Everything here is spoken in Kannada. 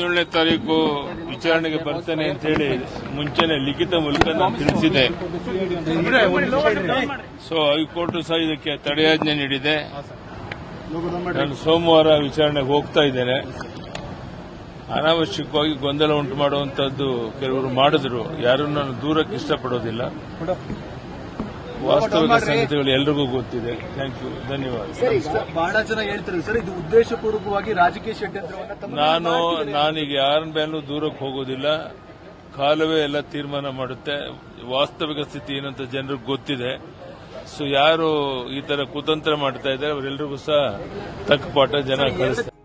17ನೇ ತಾರೀಕು ವಿಚಾರಣೆಗೆ ಬರ್ತೇನೆ ಅಂತ ಹೇಳಿ ಮುಂಚೆನೆ ಲಿಖಿತ ಮೂಲಕ ನಾನು ತಿಳಿಸಿದೆ. ಸೊ ಹೈಕೋರ್ಟ್ ಸಹ ಇದಕ್ಕೆ ತಡೆಯಾಜ್ಞೆ ನೀಡಿದೆ. ನಾನು ಸೋಮವಾರ ವಿಚಾರಣೆಗೆ ಹೋಗ್ತಾ ಇದ್ದೇನೆ. ಅನಾವಶ್ಯಕವಾಗಿ ಗೊಂದಲ ಉಂಟು ಮಾಡುವಂತದ್ದು ಕೆಲವರು ಮಾಡಿದ್ರು. ಯಾರನ್ನು ನಾನು ದೂರಕ್ಕೆ ಇಷ್ಟಪಡೋದಿಲ್ಲ. ವಾಸ್ತವಿಕ ಸಂಗತಿಗಳು ಎಲ್ರಿಗೂ ಗೊತ್ತಿದೆ. ಥ್ಯಾಂಕ್ ಯು, ಧನ್ಯವಾದ. ಬಹಳ ಜನ ಹೇಳ್ತಾರೆ ಸರ್, ಇದು ಉದ್ದೇಶಪೂರ್ವಕವಾಗಿ ರಾಜಕೀಯ ಷಡ್ಯಂತ್ರವನ್ನು ನಾನೀಗ ಯಾರ ಮೇಲೂ ದೂರಕ್ಕೆ ಹೋಗೋದಿಲ್ಲ. ಕಾಲವೇ ಎಲ್ಲ ತೀರ್ಮಾನ ಮಾಡುತ್ತೆ. ವಾಸ್ತವಿಕ ಸ್ಥಿತಿ ಏನಂತ ಜನರಿಗೆ ಗೊತ್ತಿದೆ. ಸೊ ಯಾರು ಈ ತರ ಕುತಂತ್ರ ಮಾಡ್ತಾ ಇದ್ದಾರೆ ಅವರೆಲ್ಲರಿಗೂ ಸಹ ತಕ್ಕ ಪಾಠ ಜನ ಕಳಿಸ್ತಾರೆ.